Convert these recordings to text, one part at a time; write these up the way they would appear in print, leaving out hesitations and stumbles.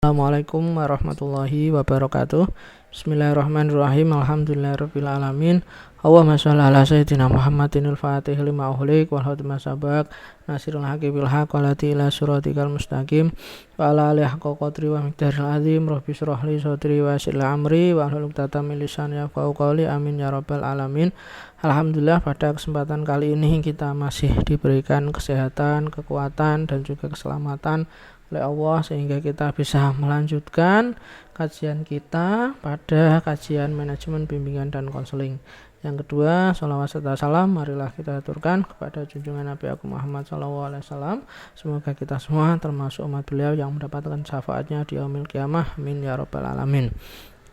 Assalamualaikum warahmatullahi wabarakatuh. Bismillahirrahmanirrahim. Alhamdulillahirabbil alamin. Allahumma shalli ala sayyidina Muhammadinil fatih lima ughliq wal khatim sabaq nasirul haqqi bil haqq walati ila siratikal mustaqim wa ala alihi haqqa qadri wa miqdaril azim. Rabbi shrah li sadri wa yassir li amri wa hlul 'uqdatam min lisani yafqahu qawli. Amin ya rabbal alamin. Alhamdulillah, pada kesempatan kali ini kita masih diberikan kesehatan, kekuatan dan juga keselamatan oleh Allah sehingga kita bisa melanjutkan kajian kita pada kajian manajemen bimbingan dan konseling. Yang kedua, sholawat serta salam marilah kita aturkan kepada junjungan Nabi Agung Muhammad SAW. Semoga kita semua termasuk umat beliau yang mendapatkan syafaatnya di yaumil qiyamah. Amin ya rabbal alamin.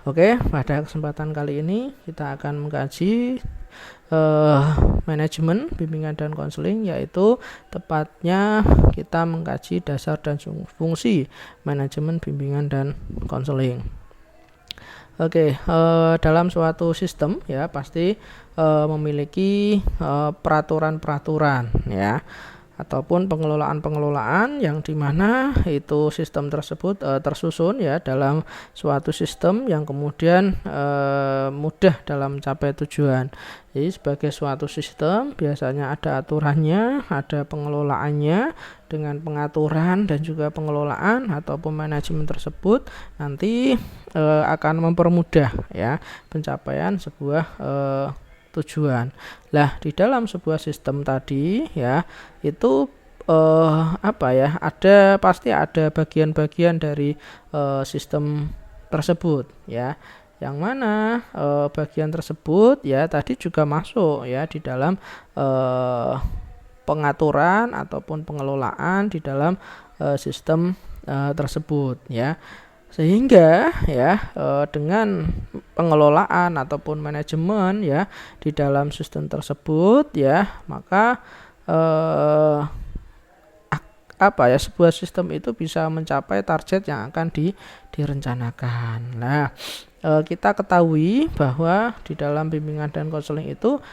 Oke, pada kesempatan kali ini kita akan mengkaji manajemen bimbingan dan konseling, yaitu tepatnya kita mengkaji dasar dan fungsi manajemen bimbingan dan konseling. Oke, dalam suatu sistem ya pasti memiliki peraturan-peraturan ya, ataupun pengelolaan yang dimana itu sistem tersebut tersusun ya dalam suatu sistem yang kemudian mudah dalam mencapai tujuan. Jadi sebagai suatu sistem biasanya ada aturannya, ada pengelolaannya. Dengan pengaturan dan juga pengelolaan ataupun manajemen tersebut nanti akan mempermudah ya pencapaian sebuah tujuan. Lah, di dalam sebuah sistem tadi ya itu pasti ada bagian-bagian dari sistem tersebut ya, yang mana bagian tersebut ya tadi juga masuk ya di dalam pengaturan ataupun pengelolaan di dalam sistem tersebut ya. Sehingga ya dengan pengelolaan ataupun manajemen ya di dalam sistem tersebut ya, maka sebuah sistem itu bisa mencapai target yang akan direncanakan. Nah, kita ketahui bahwa di dalam bimbingan dan konseling itu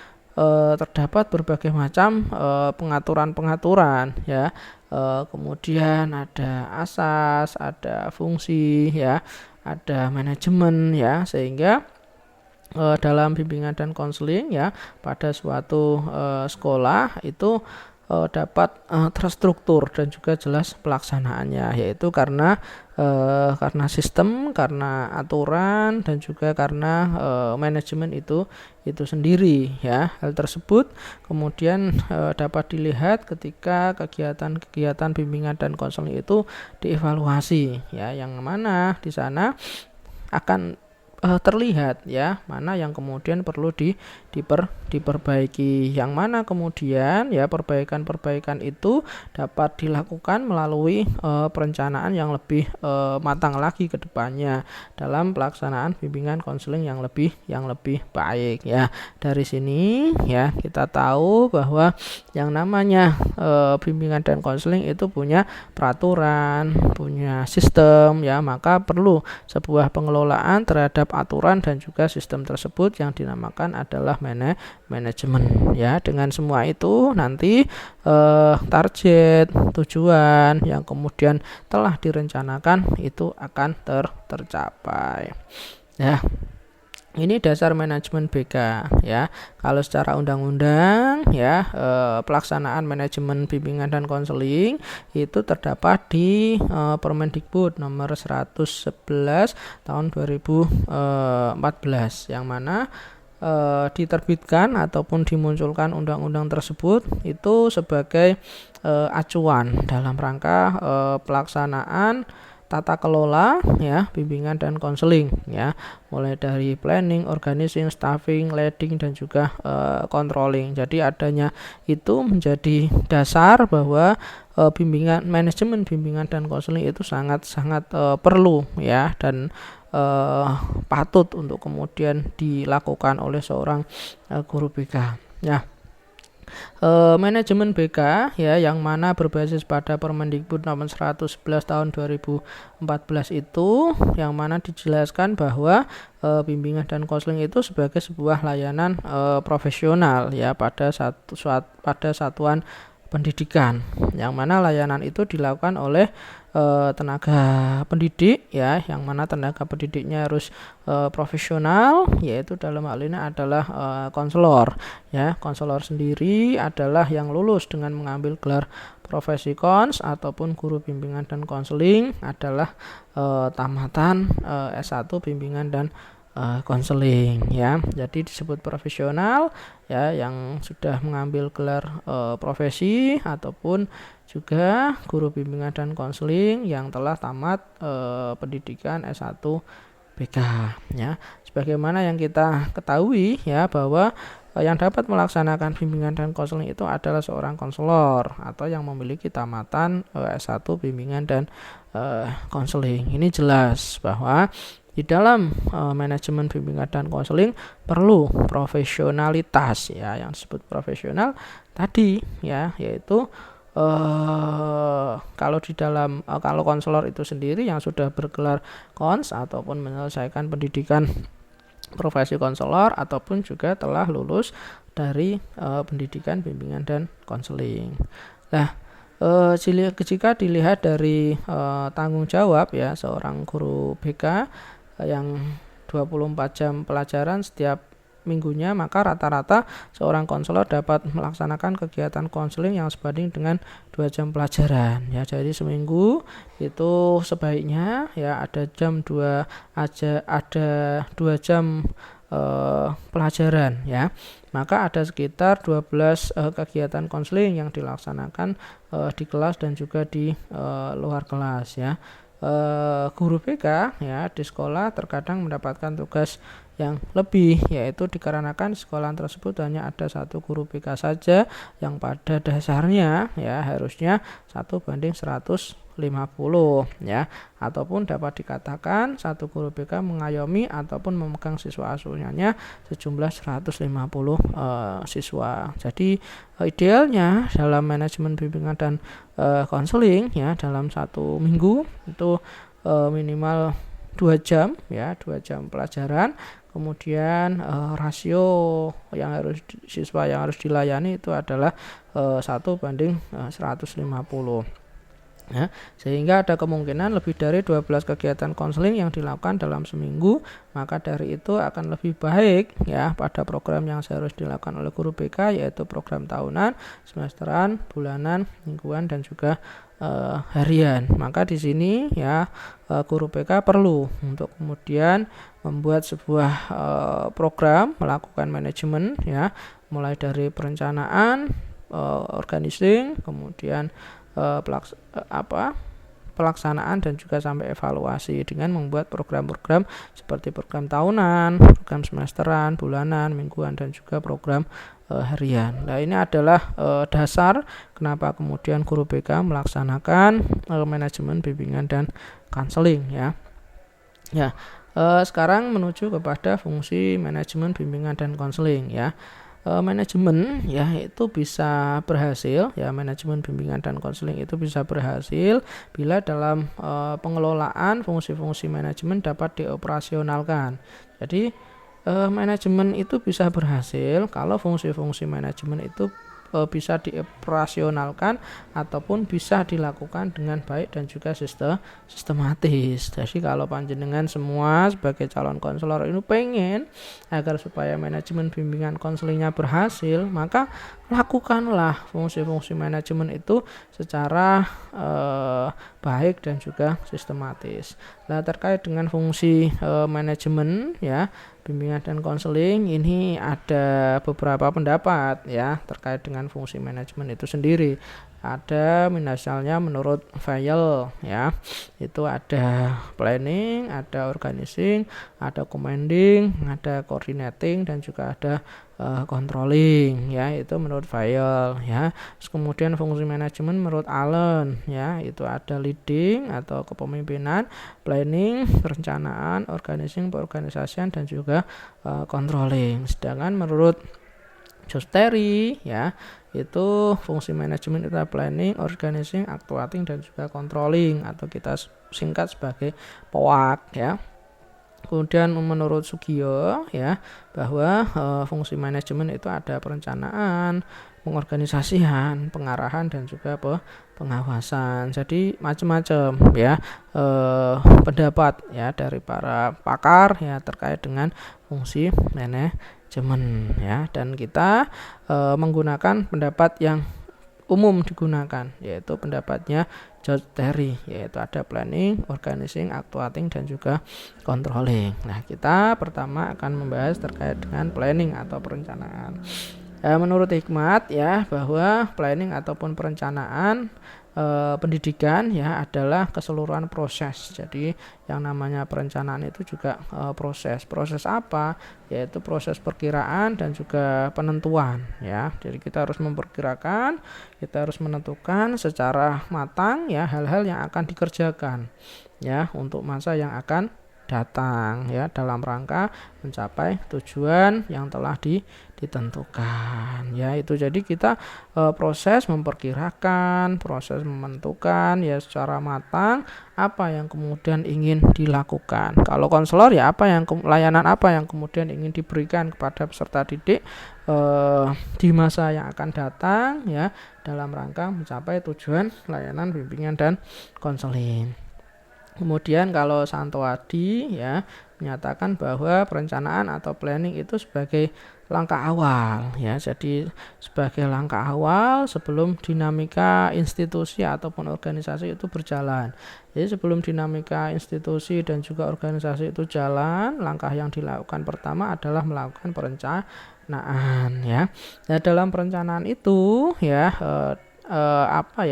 terdapat berbagai macam pengaturan-pengaturan ya. Kemudian ada asas, ada fungsi ya, ada manajemen ya, sehingga dalam bimbingan dan konseling ya pada suatu sekolah itu dapat terstruktur dan juga jelas pelaksanaannya, yaitu karena sistem, karena aturan dan juga karena manajemen itu sendiri ya. Hal tersebut kemudian dapat dilihat ketika kegiatan bimbingan dan konseling itu dievaluasi ya, yang mana di sana akan terlihat ya mana yang kemudian perlu diperbaiki, yang mana kemudian ya perbaikan itu dapat dilakukan melalui perencanaan yang lebih matang lagi ke depannya dalam pelaksanaan bimbingan konseling yang lebih baik ya. Dari sini ya kita tahu bahwa yang namanya bimbingan dan konseling itu punya peraturan, punya sistem ya, maka perlu sebuah pengelolaan terhadap aturan dan juga sistem tersebut yang dinamakan adalah manajemen ya. Dengan semua itu nanti target, tujuan yang kemudian telah direncanakan itu akan tercapai ya. Ini dasar manajemen BK ya. Kalau secara undang-undang ya pelaksanaan manajemen bimbingan dan konseling itu terdapat di Permendikbud nomor 111 tahun 2014, yang mana diterbitkan ataupun dimunculkan undang-undang tersebut itu sebagai acuan dalam rangka pelaksanaan tata kelola ya bimbingan dan konseling ya, mulai dari planning, organizing, staffing, leading dan juga controlling. Jadi adanya itu menjadi dasar bahwa manajemen bimbingan dan konseling itu sangat perlu ya, dan patut untuk kemudian dilakukan oleh seorang guru BK ya. Manajemen BK ya yang mana berbasis pada Permendikbud nomor 111 tahun 2014 itu, yang mana dijelaskan bahwa bimbingan dan konseling itu sebagai sebuah layanan profesional ya pada satuan pendidikan, yang mana layanan itu dilakukan oleh tenaga pendidik ya, yang mana tenaga pendidiknya harus profesional, yaitu dalam hal ini adalah konselor ya. Konselor sendiri adalah yang lulus dengan mengambil gelar profesi kons ataupun guru bimbingan dan konseling adalah tamatan S1 bimbingan dan konseling ya. Jadi disebut profesional ya, yang sudah mengambil gelar profesi ataupun juga guru bimbingan dan konseling yang telah tamat pendidikan S1 BK ya. Sebagaimana yang kita ketahui ya, bahwa yang dapat melaksanakan bimbingan dan konseling itu adalah seorang konselor atau yang memiliki tamatan S1 bimbingan dan konseling. Ini jelas bahwa di dalam manajemen bimbingan dan konseling perlu profesionalitas ya, yang disebut profesional tadi ya, yaitu kalau di dalam kalau konselor itu sendiri yang sudah bergelar kons ataupun menyelesaikan pendidikan profesi konselor ataupun juga telah lulus dari pendidikan bimbingan dan konseling. Nah, jika dilihat dari tanggung jawab ya seorang guru BK yang 24 jam pelajaran setiap minggunya, maka rata-rata seorang konselor dapat melaksanakan kegiatan konseling yang sebanding dengan 2 jam pelajaran ya. Jadi seminggu itu sebaiknya ya ada 2 jam pelajaran ya. Maka ada sekitar 12 kegiatan konseling yang dilaksanakan di kelas dan juga di luar kelas ya. Guru BK ya di sekolah terkadang mendapatkan tugas yang lebih, yaitu dikarenakan sekolah tersebut hanya ada 1 guru BK saja yang pada dasarnya ya harusnya 1:150 ya, ataupun dapat dikatakan 1 guru BK mengayomi ataupun memegang siswa asuhannya sejumlah 150 siswa. Jadi idealnya dalam manajemen bimbingan dan konseling ya dalam 1 minggu itu minimal 2 jam ya, 2 jam pelajaran. Kemudian rasio yang siswa yang harus dilayani itu adalah 1:150 ya, sehingga ada kemungkinan lebih dari 12 kegiatan konseling yang dilakukan dalam seminggu. Maka dari itu akan lebih baik ya pada program yang seharusnya dilakukan oleh guru BK, yaitu program tahunan, semesteran, bulanan, mingguan dan juga harian. Maka di sini ya guru BK perlu untuk kemudian membuat sebuah program, melakukan manajemen ya, mulai dari perencanaan, organizing, kemudian pelaksanaan dan juga sampai evaluasi dengan membuat program-program seperti program tahunan, program semesteran, bulanan, mingguan dan juga program harian. Nah, ini adalah dasar kenapa kemudian guru BK melaksanakan manajemen bimbingan dan konseling ya. Ya, sekarang menuju kepada fungsi manajemen bimbingan dan konseling ya. Manajemen ya itu bisa berhasil ya, manajemen bimbingan dan konseling itu bisa berhasil bila dalam pengelolaan fungsi-fungsi manajemen dapat dioperasionalkan. Jadi manajemen itu bisa berhasil kalau fungsi-fungsi manajemen itu bisa dioperasionalkan ataupun bisa dilakukan dengan baik dan juga sistematis. Jadi kalau panjenengan semua sebagai calon konselor ini pengen agar supaya manajemen bimbingan konselingnya berhasil, maka lakukanlah fungsi-fungsi manajemen itu secara baik dan juga sistematis. Nah, terkait dengan fungsi manajemen ya bimbingan dan konseling, ini ada beberapa pendapat ya terkait dengan fungsi manajemen itu sendiri. Ada misalnya menurut Vail ya, itu ada planning, ada organizing, ada commanding, ada coordinating dan juga ada controlling ya, itu menurut Vail ya. Terus kemudian fungsi manajemen menurut Allen ya, itu ada leading atau kepemimpinan, planning, perencanaan, organizing, perorganisasian dan juga controlling. Sedangkan menurut Josteri ya, itu fungsi manajemen itu planning, organizing, actuating dan juga controlling atau kita singkat sebagai POAK ya. Kemudian menurut Sugio ya, bahwa fungsi manajemen itu ada perencanaan, pengorganisasian, pengarahan dan juga pengawasan. Jadi macam-macam ya pendapat ya dari para pakar ya terkait dengan fungsi manajemen ya, dan kita menggunakan pendapat yang umum digunakan, yaitu pendapatnya George Terry, yaitu ada planning, organizing, actuating, dan juga controlling. Nah, kita pertama akan membahas terkait dengan planning atau perencanaan. Menurut Hikmat ya, bahwa planning ataupun perencanaan pendidikan ya adalah keseluruhan proses. Jadi yang namanya perencanaan itu juga proses apa, yaitu proses perkiraan dan juga penentuan ya. Jadi kita harus memperkirakan, kita harus menentukan secara matang ya hal-hal yang akan dikerjakan ya untuk masa yang akan datang ya, dalam rangka mencapai tujuan yang telah ditentukan ya. Itu jadi kita proses memperkirakan, proses menentukan ya secara matang apa yang kemudian ingin dilakukan. Kalau konselor ya layanan apa yang kemudian ingin diberikan kepada peserta didik di masa yang akan datang ya, dalam rangka mencapai tujuan layanan bimbingan dan konseling. Kemudian kalau Santowadi ya menyatakan bahwa perencanaan atau planning itu sebagai langkah awal ya. Jadi sebagai langkah awal sebelum dinamika institusi ataupun organisasi itu berjalan. Jadi sebelum dinamika institusi dan juga organisasi itu jalan, langkah yang dilakukan pertama adalah melakukan perencanaan ya. Nah, dalam perencanaan itu ya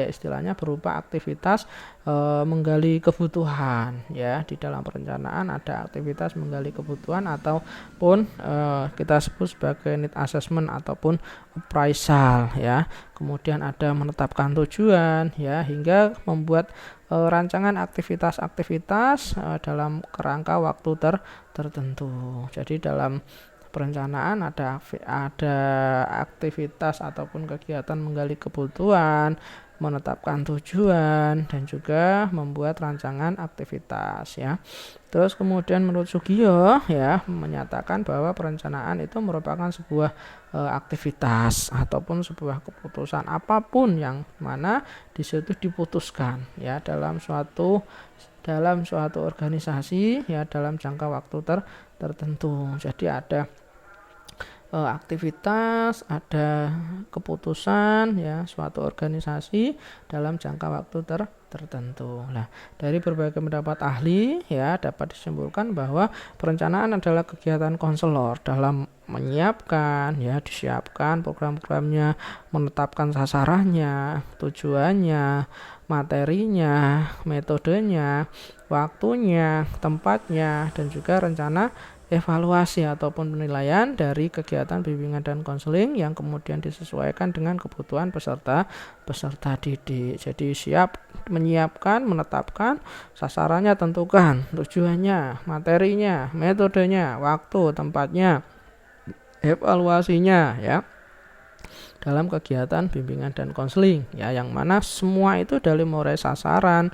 istilahnya berupa aktivitas menggali kebutuhan ya. Di dalam perencanaan ada aktivitas menggali kebutuhan ataupun kita sebut sebagai need assessment ataupun appraisal ya. Kemudian ada menetapkan tujuan ya, hingga membuat rancangan aktivitas-aktivitas dalam kerangka waktu tertentu. Jadi dalam perencanaan ada aktivitas ataupun kegiatan menggali kebutuhan, menetapkan tujuan, dan juga membuat rancangan aktivitas ya. Terus kemudian menurut Sugio ya menyatakan bahwa perencanaan itu merupakan sebuah aktivitas ataupun sebuah keputusan apapun yang mana di situ diputuskan ya dalam suatu organisasi ya dalam jangka waktu tertentu. Jadi ada aktivitas, ada keputusan ya suatu organisasi dalam jangka waktu tertentu. Nah, dari berbagai pendapat ahli ya dapat disimpulkan bahwa perencanaan adalah kegiatan konselor dalam disiapkan program-programnya, menetapkan sasarannya, tujuannya, materinya, metodenya, waktunya, tempatnya, dan juga rencana evaluasi ataupun penilaian dari kegiatan bimbingan dan konseling yang kemudian disesuaikan dengan kebutuhan peserta didik. Jadi menyiapkan, menetapkan sasarannya, tentukan tujuannya, materinya, metodenya, waktu, tempatnya, evaluasinya ya dalam kegiatan bimbingan dan konseling ya, yang mana semua itu dari mulai sasaran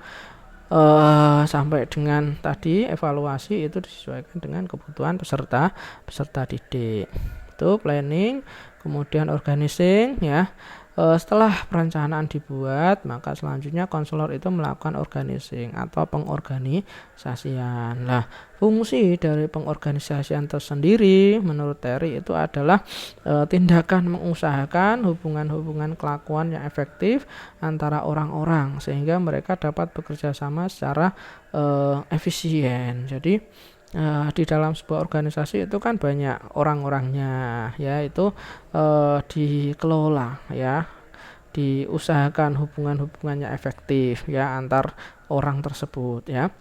sampai dengan tadi evaluasi itu disesuaikan dengan kebutuhan peserta didik. Itu planning, kemudian organizing ya. Setelah perencanaan dibuat, maka selanjutnya konselor itu melakukan organizing atau pengorganisasian. Nah, fungsi dari pengorganisasian tersendiri menurut Terry itu adalah tindakan mengusahakan hubungan-hubungan kelakuan yang efektif antara orang-orang sehingga mereka dapat bekerja sama secara efisien. Jadi di dalam sebuah organisasi itu kan banyak orang-orangnya ya, itu dikelola ya, diusahakan hubungan-hubungannya efektif ya antar orang tersebut ya,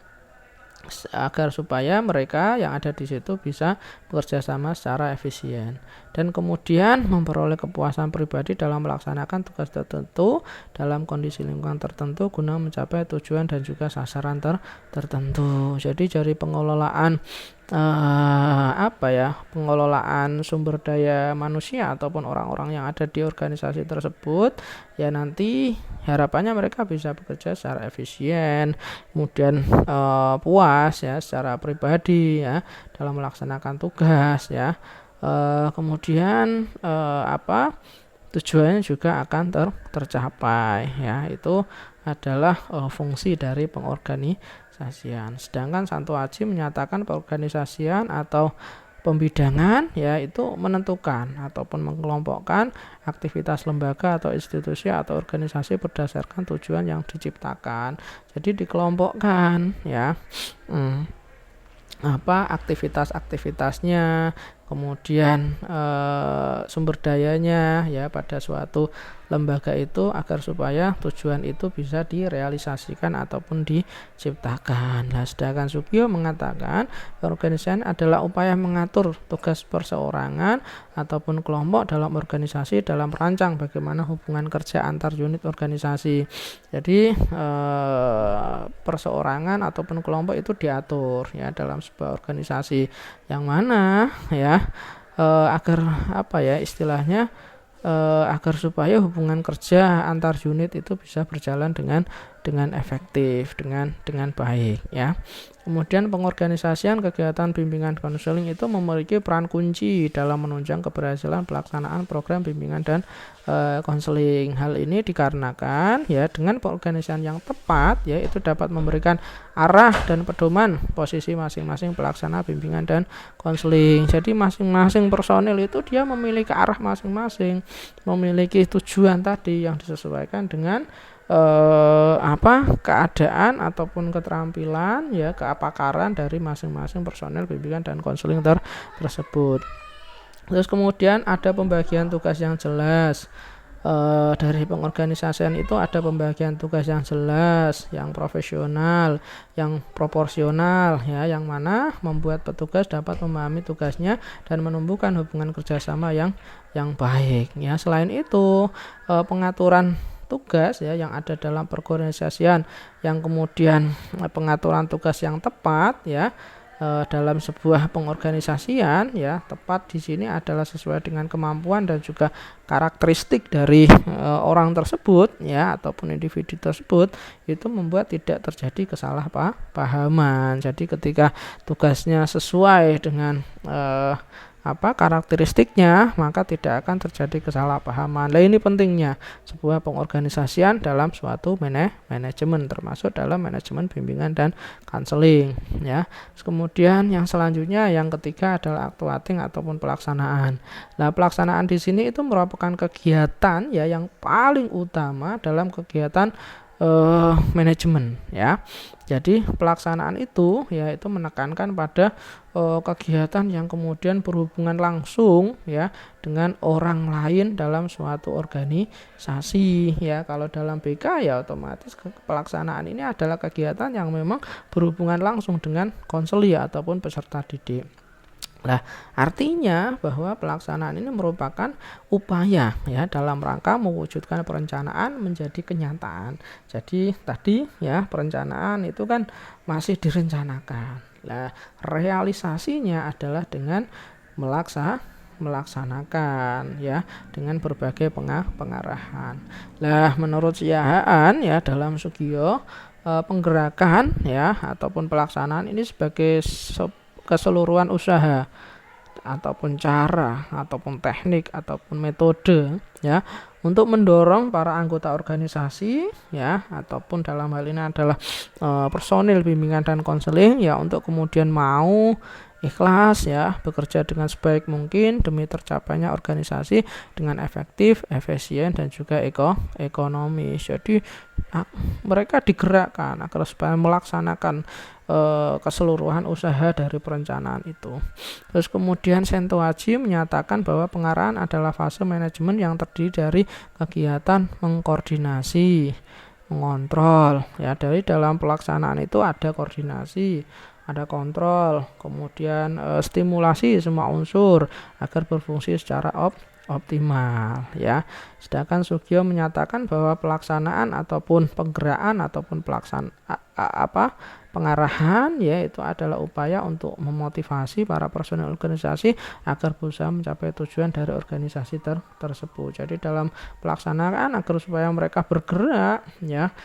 agar supaya mereka yang ada di situ bisa bekerja sama secara efisien dan kemudian memperoleh kepuasan pribadi dalam melaksanakan tugas tertentu dalam kondisi lingkungan tertentu guna mencapai tujuan dan juga sasaran tertentu. Jadi dari pengelolaan pengelolaan sumber daya manusia ataupun orang-orang yang ada di organisasi tersebut ya, nanti harapannya mereka bisa bekerja secara efisien, kemudian puas ya secara pribadi ya dalam melaksanakan tugas ya. Kemudian tujuannya juga akan tercapai ya. Itu adalah fungsi dari pengorganisasian. Sedangkan Santo Aji menyatakan pengorganisasian atau pembidangan ya itu menentukan ataupun mengelompokkan aktivitas lembaga atau institusi atau organisasi berdasarkan tujuan yang diciptakan. Jadi dikelompokkan ya. Aktivitas-aktivitasnya, kemudian sumber dayanya ya pada suatu lembaga itu agar supaya tujuan itu bisa direalisasikan ataupun diciptakan. Nah, sedangkan Sugio mengatakan organisasi adalah upaya mengatur tugas perseorangan ataupun kelompok dalam organisasi dalam merancang bagaimana hubungan kerja antar unit organisasi. Jadi perseorangan ataupun kelompok itu diatur ya dalam sebuah organisasi yang mana ya agar istilahnya agar supaya hubungan kerja antar unit itu bisa berjalan dengan efektif, dengan baik ya. Kemudian pengorganisasian kegiatan bimbingan konseling itu memiliki peran kunci dalam menunjang keberhasilan pelaksanaan program bimbingan dan konseling. Hal ini dikarenakan ya dengan pengorganisasian yang tepat ya itu dapat memberikan arah dan pedoman posisi masing-masing pelaksana bimbingan dan konseling. Jadi masing-masing personil itu dia memiliki arah masing-masing, memiliki tujuan tadi yang disesuaikan dengan keadaan ataupun keterampilan ya keapakaran dari masing-masing personel bimbingan dan konseling tersebut. Terus kemudian ada pembagian tugas yang jelas. Dari pengorganisasian itu ada pembagian tugas yang jelas, yang profesional, yang proporsional ya, yang mana membuat petugas dapat memahami tugasnya dan menumbuhkan hubungan kerjasama yang baik ya. Selain itu pengaturan tugas ya yang ada dalam perorganisasian, yang kemudian pengaturan tugas yang tepat ya dalam sebuah pengorganisasian ya tepat di sini adalah sesuai dengan kemampuan dan juga karakteristik dari orang tersebut ya ataupun individu tersebut, itu membuat tidak terjadi kesalahpahaman. Jadi ketika tugasnya sesuai dengan karakteristiknya, maka tidak akan terjadi kesalahpahaman. Nah, ini pentingnya sebuah pengorganisasian dalam suatu manajemen, termasuk dalam manajemen bimbingan dan konseling ya. Kemudian yang selanjutnya yang ketiga adalah actuating ataupun pelaksanaan. Nah, pelaksanaan di sini itu merupakan kegiatan ya yang paling utama dalam kegiatan manajemen ya. Jadi pelaksanaan itu ya itu menekankan pada kegiatan yang kemudian berhubungan langsung ya dengan orang lain dalam suatu organisasi ya. Kalau dalam BK ya otomatis pelaksanaan ini adalah kegiatan yang memang berhubungan langsung dengan konseli ataupun peserta didik. Nah, artinya bahwa pelaksanaan ini merupakan upaya ya dalam rangka mewujudkan perencanaan menjadi kenyataan. Jadi tadi ya perencanaan itu kan masih direncanakan. Nah, realisasinya adalah dengan melaksanakan ya dengan berbagai pengarahan. Nah, menurut Siahaan ya dalam Sugio penggerakan ya ataupun pelaksanaan ini sebagai keseluruhan usaha ataupun cara ataupun teknik ataupun metode ya untuk mendorong para anggota organisasi ya ataupun dalam hal ini adalah personil bimbingan dan konseling ya untuk kemudian mau ikhlas ya bekerja dengan sebaik mungkin demi tercapainya organisasi dengan efektif, efisien dan juga ekonomis. Jadi mereka digerakkan agar supaya melaksanakan keseluruhan usaha dari perencanaan itu. Terus kemudian Sento Aji menyatakan bahwa pengarahan adalah fase manajemen yang terdiri dari kegiatan mengkoordinasi, mengontrol ya. Dari dalam pelaksanaan itu ada koordinasi, ada kontrol, kemudian stimulasi semua unsur agar berfungsi secara optimal ya. Sedangkan Sugio menyatakan bahwa pelaksanaan ataupun penggerakan ataupun pengarahan ya itu adalah upaya untuk memotivasi para personel organisasi agar berusaha mencapai tujuan dari organisasi tersebut. Jadi dalam pelaksanaan agar supaya mereka bergerak ya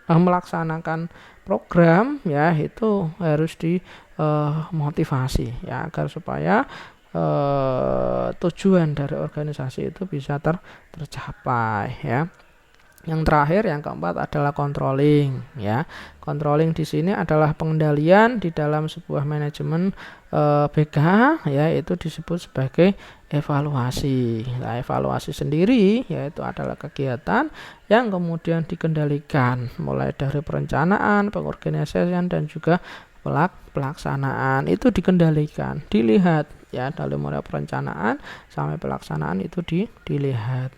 melaksanakan program ya itu harus dimotivasi ya agar supaya tujuan dari organisasi itu bisa tercapai ya. Yang terakhir, yang keempat adalah controlling ya. Controlling di sini adalah pengendalian di dalam sebuah manajemen BK ya, itu disebut sebagai evaluasi. Nah, evaluasi sendiri yaitu adalah kegiatan yang kemudian dikendalikan mulai dari perencanaan, pengorganisasian dan juga pelaksanaan. Itu dikendalikan, dilihat ya, dari mulai perencanaan sampai pelaksanaan itu dilihat.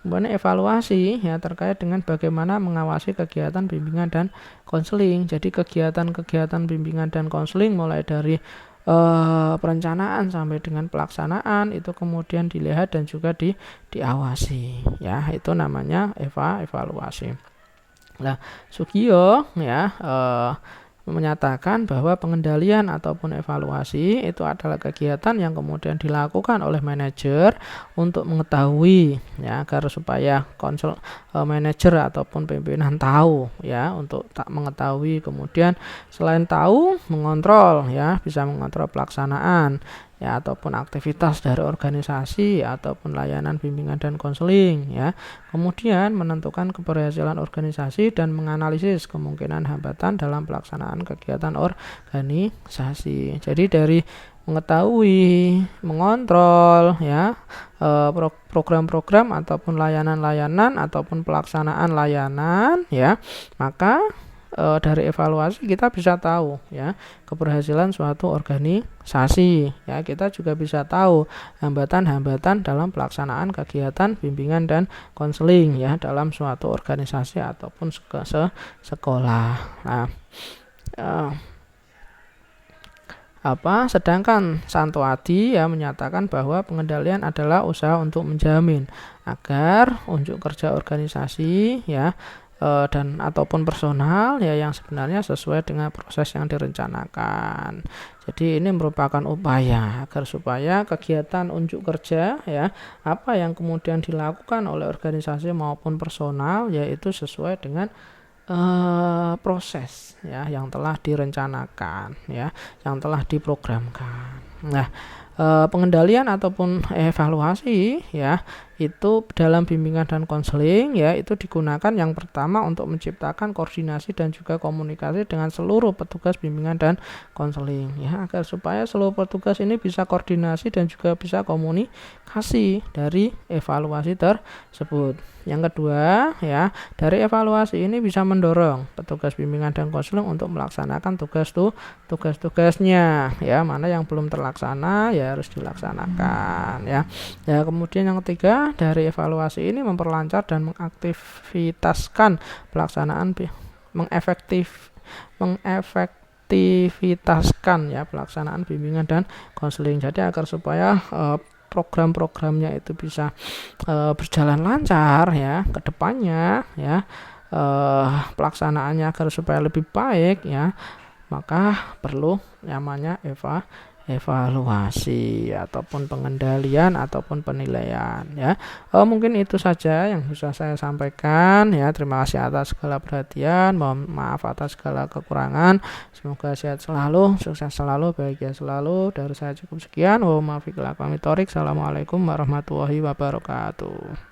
Kemudian evaluasi ya terkait dengan bagaimana mengawasi kegiatan bimbingan dan konseling. Jadi kegiatan-kegiatan bimbingan dan konseling mulai dari perencanaan sampai dengan pelaksanaan itu kemudian dilihat dan juga diawasi ya, itu namanya evaluasi. Nah, Sugio ya menyatakan bahwa pengendalian ataupun evaluasi itu adalah kegiatan yang kemudian dilakukan oleh manajer untuk mengetahui ya, agar supaya manajer ataupun pimpinan tahu ya, untuk tak mengetahui, kemudian selain tahu mengontrol ya, bisa mengontrol pelaksanaan ya ataupun aktivitas dari organisasi ataupun layanan bimbingan dan konseling ya. Kemudian menentukan keberhasilan organisasi dan menganalisis kemungkinan hambatan dalam pelaksanaan kegiatan organisasi. Jadi dari mengetahui, mengontrol ya program-program ataupun layanan-layanan ataupun pelaksanaan layanan ya, maka dari evaluasi kita bisa tahu ya keberhasilan suatu organisasi ya. Kita juga bisa tahu hambatan-hambatan dalam pelaksanaan kegiatan bimbingan dan konseling ya dalam suatu organisasi ataupun sekolah. Nah, sedangkan Santoadi ya menyatakan bahwa pengendalian adalah usaha untuk menjamin agar unjuk kerja organisasi ya dan ataupun personal ya yang sebenarnya sesuai dengan proses yang direncanakan. Jadi ini merupakan upaya agar supaya kegiatan unjuk kerja ya, apa yang kemudian dilakukan oleh organisasi maupun personal yaitu sesuai dengan proses ya yang telah direncanakan ya, yang telah diprogramkan. Nah, pengendalian ataupun evaluasi ya itu dalam bimbingan dan konseling ya itu digunakan yang pertama untuk menciptakan koordinasi dan juga komunikasi dengan seluruh petugas bimbingan dan konseling ya, agar supaya seluruh petugas ini bisa koordinasi dan juga bisa komunikasi dari evaluasi tersebut. Yang kedua ya, dari evaluasi ini bisa mendorong petugas bimbingan dan konseling untuk melaksanakan tugas-tugasnya ya, mana yang belum terlaksana ya harus dilaksanakan ya. Ya, kemudian yang ketiga, dari evaluasi ini memperlancar dan mengaktivitaskan pelaksanaan mengefektivitaskan ya pelaksanaan bimbingan dan konseling. Jadi agar supaya program-programnya itu bisa berjalan lancar ya ke depannya ya, pelaksanaannya agar supaya lebih baik ya, maka perlu namanya evaluasi ataupun pengendalian ataupun penilaian ya. Mungkin itu saja yang bisa saya sampaikan ya. Terima kasih atas segala perhatian, mohon maaf atas segala kekurangan. Semoga sehat selalu, sukses selalu, bahagia selalu. Dari saya cukup sekian. Assalamualaikum warahmatullahi wabarakatuh.